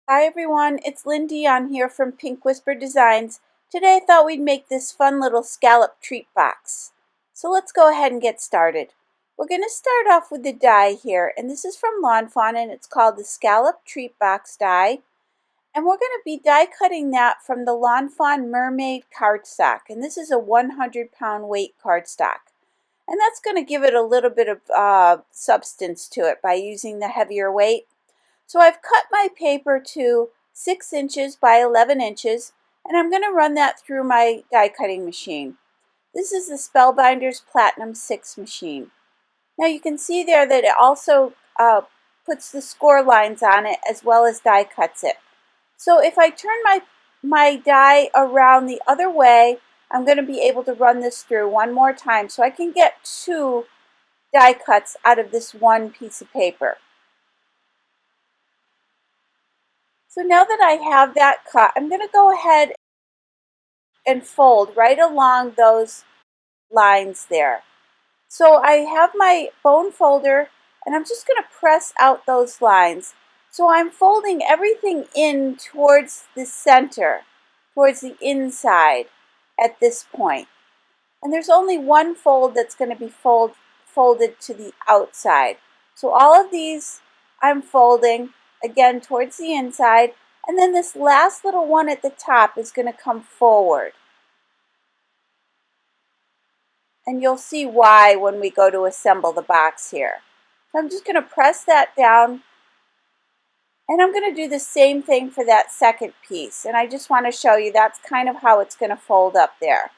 Hi everyone, it's Lindy on here from Pink Whisper Designs. Today I thought we'd make this fun little scallop treat box. So let's go ahead and get started. We're going to start off with the die here, and this is from Lawn Fawn and it's called the Scallop Treat Box die. And we're going to be die cutting that from the Lawn Fawn Mermaid cardstock, and this is a 100-pound weight cardstock. And that's going to give it a little bit of substance to it by using the heavier weight. So I've cut my paper to 6 inches by 11 inches, and I'm going to run that through my die cutting machine. This is the Spellbinders Platinum 6 machine. Now you can see there that it also puts the score lines on it as well as die cuts it. So if I turn my die around the other way, I'm going to be able to run this through one more time so I can get 2 die cuts out of this one piece of paper. So now that I have that cut, I'm going to go ahead and fold right along those lines there. So I have my bone folder and I'm just going to press out those lines. So I'm folding everything in towards the center, towards the inside at this point. And there's only one fold that's going to be folded to the outside. So all of these I'm folding again towards the inside, and then this last little one at the top is going to come forward. And you'll see why when we go to assemble the box here. So I'm just going to press that down, and I'm going to do the same thing for that second piece. And I just want to show you that's kind of how it's going to fold up there.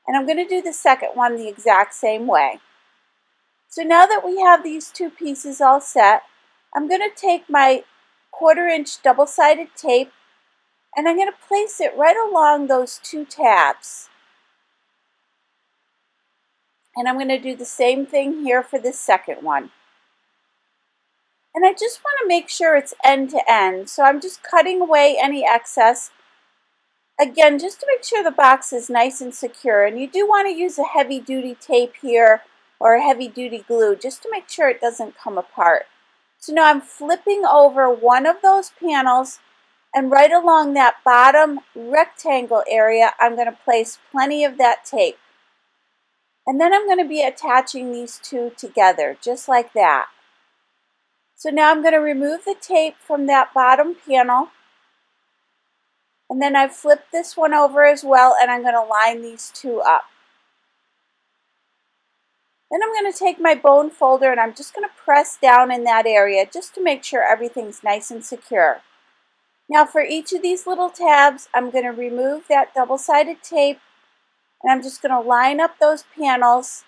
And I'm going to do the second one the exact same way. So now that we have these 2 pieces all set, I'm going to take my 1/4 inch double-sided tape and I'm going to place it right along those 2 tabs. And I'm going to do the same thing here for the second one. And I just want to make sure it's end to end. So I'm just cutting away any excess. Again, just to make sure the box is nice and secure. And you do want to use a heavy-duty tape here or a heavy-duty glue just to make sure it doesn't come apart. So now I'm flipping over one of those panels, and right along that bottom rectangle area, I'm going to place plenty of that tape. And then I'm going to be attaching these 2 together, just like that. So now I'm going to remove the tape from that bottom panel. And then I've flipped this one over as well, and I'm going to line these 2 up. Then I'm going to take my bone folder and I'm just going to press down in that area just to make sure everything's nice and secure. Now for each of these little tabs, I'm going to remove that double-sided tape and I'm just going to line up those panels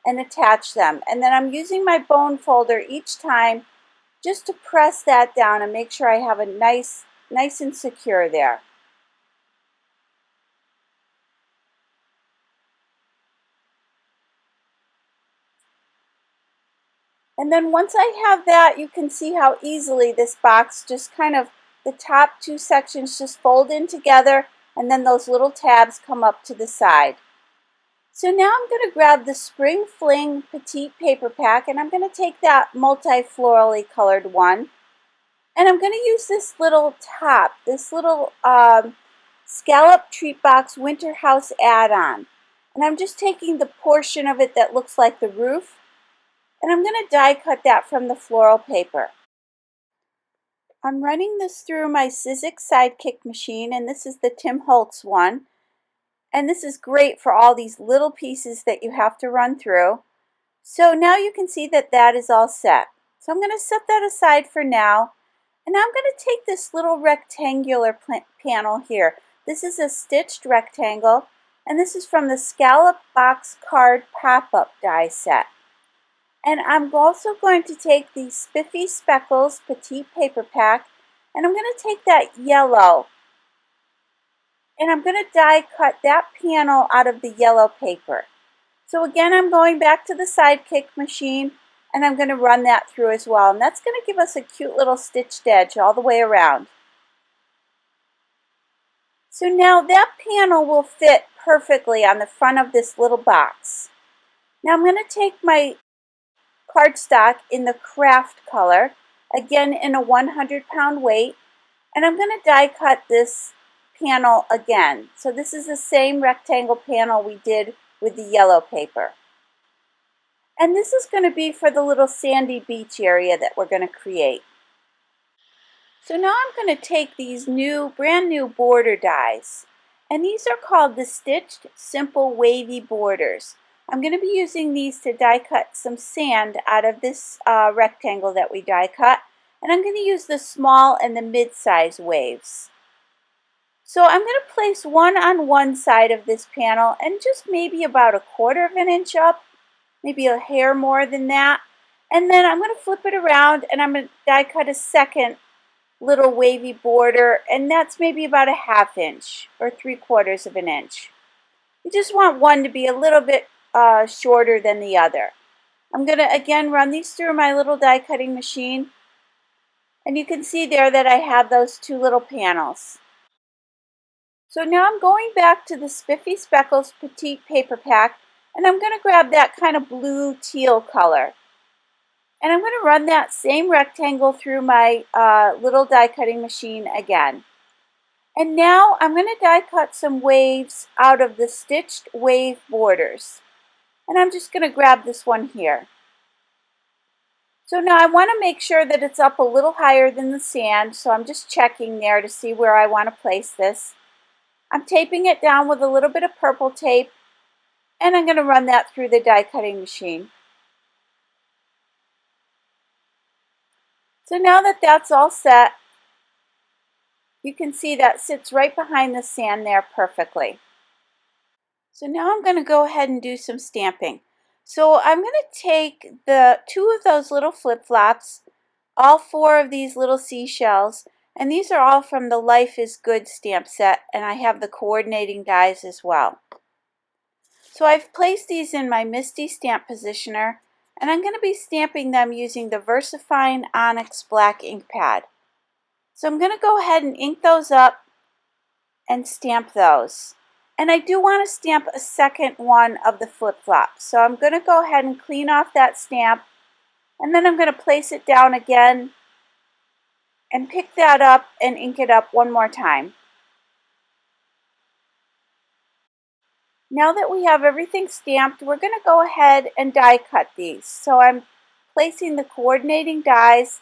and attach them. And then I'm using my bone folder each time just to press that down and make sure I have a nice and secure there. And then once I have that, you can see how easily this box just kind of, the top 2 sections just fold in together, and then those little tabs come up to the side. So now I'm going to grab the Spring Fling Petite Paper Pack, and I'm going to take that multi-florally colored one, and I'm going to use this little top, this little Scallop Treat Box Winter House add-on. And I'm just taking the portion of it that looks like the roof, and I'm going to die cut that from the floral paper. I'm running this through my Sizzix Sidekick machine, and this is the Tim Holtz one. And this is great for all these little pieces that you have to run through. So now you can see that that is all set. So I'm going to set that aside for now. And now I'm going to take this little rectangular panel here. This is a stitched rectangle, and this is from the Scallop Box Card Pop-Up die set. And I'm also going to take the Spiffy Speckles Petite Paper Pack, and I'm going to take that yellow, and I'm going to die cut that panel out of the yellow paper. So again, I'm going back to the Sidekick machine, and I'm going to run that through as well. And that's going to give us a cute little stitched edge all the way around. So now that panel will fit perfectly on the front of this little box. Now I'm going to take my cardstock in the craft color, again in a 100-pound weight, And I'm going to die cut this panel again. So this is the same rectangle panel we did with the yellow paper. And this is going to be for the little sandy beach area that we're going to create. So now I'm going to take these brand new border dies. And these are called the Stitched Simple Wavy Borders. I'm going to be using these to die cut some sand out of this rectangle that we die cut. And I'm going to use the small and the mid-size waves. So I'm going to place one on one side of this panel and just maybe about 1/4 of an inch up, maybe a hair more than that. And then I'm going to flip it around and I'm going to die cut a second little wavy border, and that's maybe about 1/2 inch or 3/4 of an inch. You just want one to be a little bit shorter than the other. I'm going to again run these through my little die cutting machine, and you can see there that I have those two little panels. So now I'm going back to the Spiffy Speckles Petite Paper Pack, and I'm going to grab that kind of blue teal color. And I'm going to run that same rectangle through my little die cutting machine again. And now I'm going to die cut some waves out of the stitched wave borders. And I'm just going to grab this one here. So now I want to make sure that it's up a little higher than the sand, so I'm just checking there to see where I want to place this. I'm taping it down with a little bit of purple tape, and I'm going to run that through the die cutting machine. So now that that's all set, you can see that sits right behind the sand there perfectly. So now I'm going to go ahead and do some stamping. So I'm going to take the 2 of those little flip-flops, all 4 of these little seashells, and these are all from the Life is Good stamp set, and I have the coordinating dies as well. So I've placed these in my Misty stamp positioner, and I'm going to be stamping them using the VersaFine Onyx Black ink pad. So I'm going to go ahead and ink those up and stamp those. And I do want to stamp a second one of the flip-flops. So I'm going to go ahead and clean off that stamp, and then I'm going to place it down again and pick that up and ink it up one more time. Now that we have everything stamped, we're going to go ahead and die cut these. So I'm placing the coordinating dies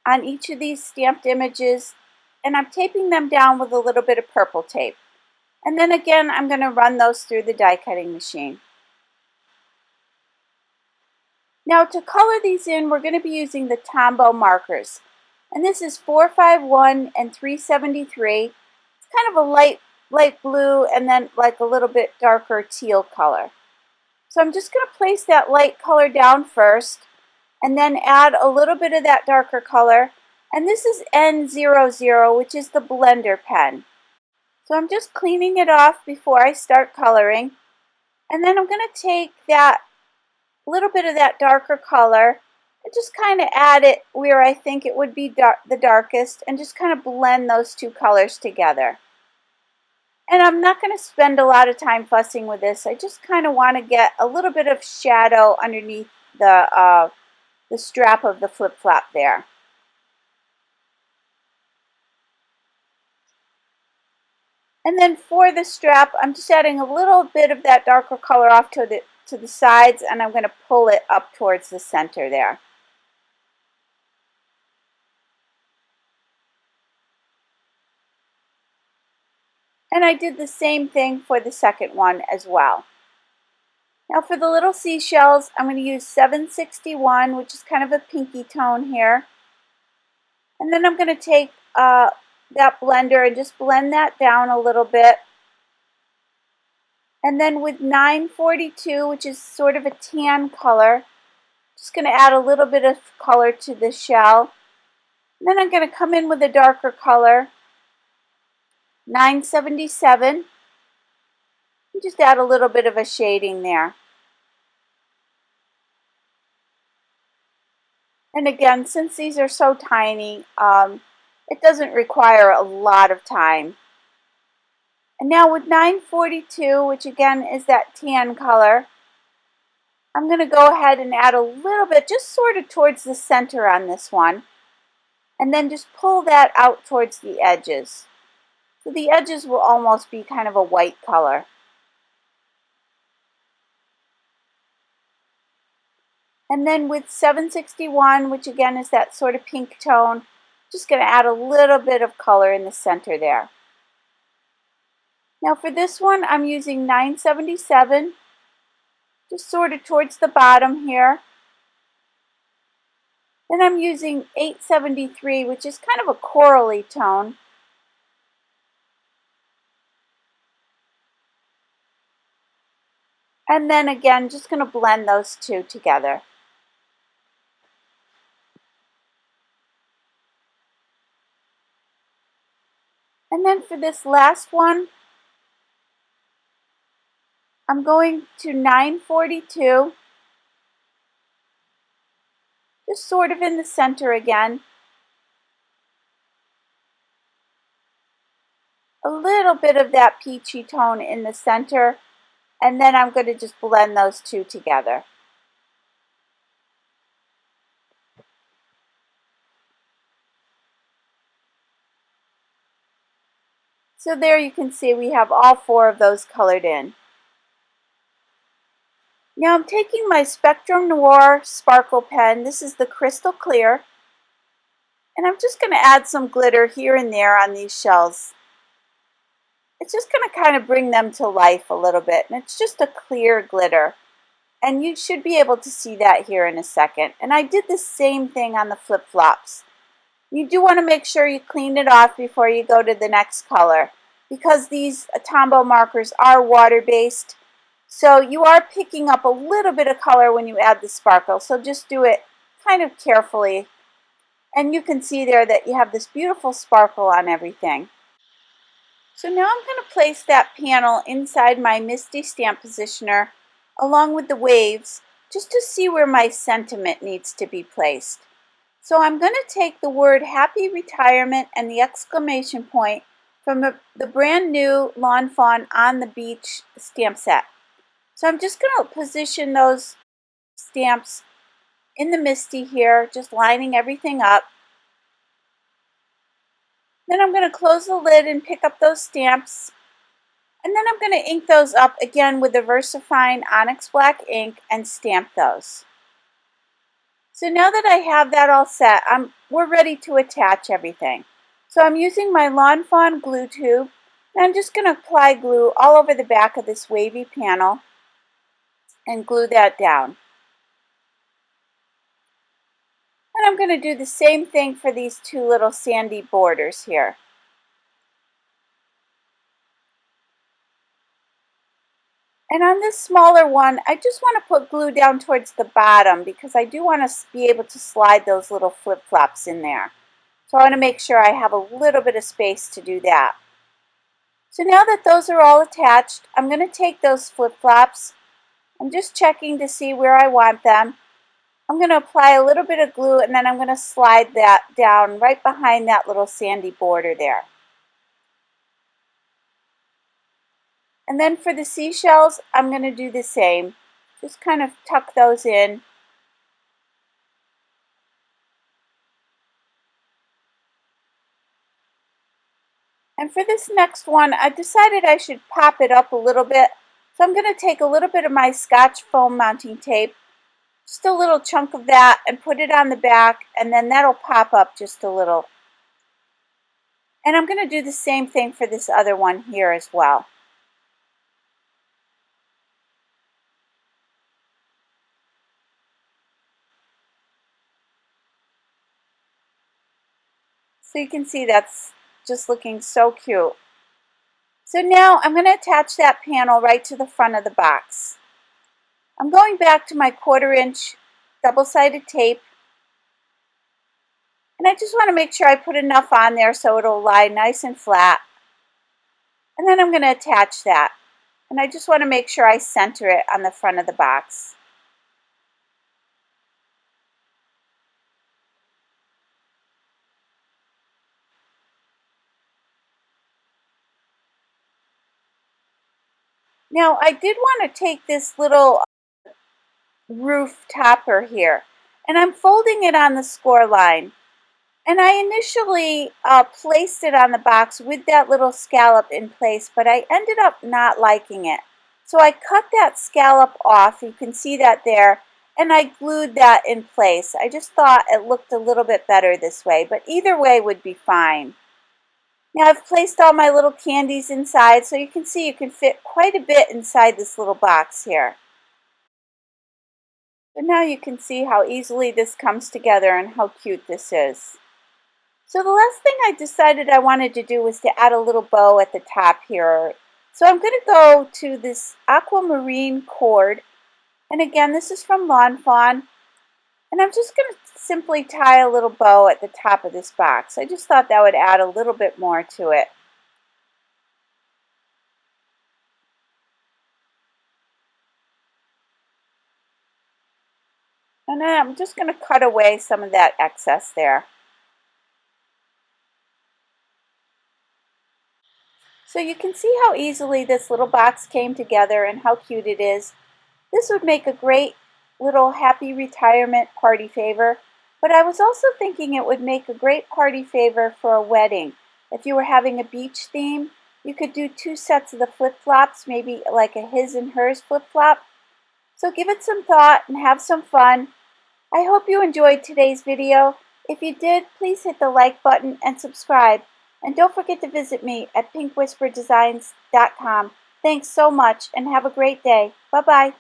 on each of these stamped images, and I'm taping them down with a little bit of purple tape. And then again, I'm going to run those through the die cutting machine. Now to color these in, we're going to be using the Tombow markers. And this is 451 and 373. It's kind of a light blue and then like a little bit darker teal color. So I'm just going to place that light color down first and then add a little bit of that darker color. And this is N00, which is the blender pen. So I'm just cleaning it off before I start coloring. And then I'm going to take that little bit of that darker color and just kind of add it where I think it would be the darkest, and just kind of blend those two colors together. And I'm not going to spend a lot of time fussing with this. I just kind of want to get a little bit of shadow underneath the strap of the flip-flop there. And then for the strap, I'm just adding a little bit of that darker color off to the sides, and I'm going to pull it up towards the center there. And I did the same thing for the second one as well. Now for the little seashells, I'm going to use 761, which is kind of a pinky tone here. And then I'm going to take that blender and just blend that down a little bit. And then with 942, which is sort of a tan color, just going to add a little bit of color to the shell. And then I'm going to come in with a darker color, 977, and just add a little bit of a shading there. And again, since these are so tiny, it doesn't require a lot of time. And now with 942, which again is that tan color, I'm going to go ahead and add a little bit, just sort of towards the center on this one. and then just pull that out towards the edges. So the edges will almost be kind of a white color. And then with 761, which again is that sort of pink tone, just going to add a little bit of color in the center there. Now for this one, I'm using 977, just sort of towards the bottom here. Then I'm using 873, which is kind of a corally tone. And then again, just going to blend those two together. And then for this last one, I'm going to 942, just sort of in the center again. A little bit of that peachy tone in the center, and then I'm going to just blend those two together. So there you can see we have all four of those colored in. Now I'm taking my Spectrum Noir sparkle pen. This is the crystal clear. And I'm just going to add some glitter here and there on these shells. It's just going to kind of bring them to life a little bit. And it's just a clear glitter. And you should be able to see that here in a second. And I did the same thing on the flip-flops. You do want to make sure you clean it off before you go to the next color, because these Tombow markers are water-based. So you are picking up a little bit of color when you add the sparkle. So just do it kind of carefully. And you can see there that you have this beautiful sparkle on everything. So now I'm going to place that panel inside my Misty Stamp Positioner along with the waves, just to see where my sentiment needs to be placed. So I'm going to take the word Happy Retirement and the exclamation point from the brand new Lawn Fawn on the Beach stamp set. So I'm just going to position those stamps in the Misty here, just lining everything up. Then I'm going to close the lid and pick up those stamps. And then I'm going to ink those up again with the VersaFine Onyx Black ink and stamp those. So now that I have that all set, we're ready to attach everything. So I'm using my Lawn Fawn glue tube, and I'm just going to apply glue all over the back of this wavy panel and glue that down. And I'm going to do the same thing for these two little sandy borders here. And on this smaller one, I just want to put glue down towards the bottom because I do want to be able to slide those little flip-flops in there. So I want to make sure I have a little bit of space to do that. So now that those are all attached, I'm going to take those flip-flops. I'm just checking to see where I want them. I'm going to apply a little bit of glue, and then I'm going to slide that down right behind that little sandy border there. And then for the seashells, I'm going to do the same. Just kind of tuck those in. And for this next one, I decided I should pop it up a little bit. So I'm going to take a little bit of my Scotch foam mounting tape, just a little chunk of that, and put it on the back, and then that'll pop up just a little. And I'm going to do the same thing for this other one here as well. So you can see that's just looking so cute. So now I'm going to attach that panel right to the front of the box. I'm going back to my 1/4 inch double-sided tape. And I just want to make sure I put enough on there so it'll lie nice and flat. And then I'm going to attach that. And I just want to make sure I center it on the front of the box. Now I did want to take this little roof topper here, and I'm folding it on the score line. And I initially placed it on the box with that little scallop in place, but I ended up not liking it. So I cut that scallop off, you can see that there, and I glued that in place. I just thought it looked a little bit better this way, but either way would be fine. Now I've placed all my little candies inside, so you can see you can fit quite a bit inside this little box here. But now you can see how easily this comes together and how cute this is. So the last thing I decided I wanted to do was to add a little bow at the top here. So I'm going to go to this Aquamarine cord, and again this is from Lawn Fawn, and I'm just going to simply tie a little bow at the top of this box. I just thought that would add a little bit more to it. And then I'm just going to cut away some of that excess there. So you can see how easily this little box came together and how cute it is. This would make a great little happy retirement party favor, but I was also thinking it would make a great party favor for a wedding. If you were having a beach theme, you could do 2 sets of the flip-flops, maybe like a his and hers flip-flop. So give it some thought and have some fun. I hope you enjoyed today's video. If you did, please hit the like button and subscribe. And don't forget to visit me at pinkwhisperdesigns.com. Thanks so much and have a great day. Bye-bye.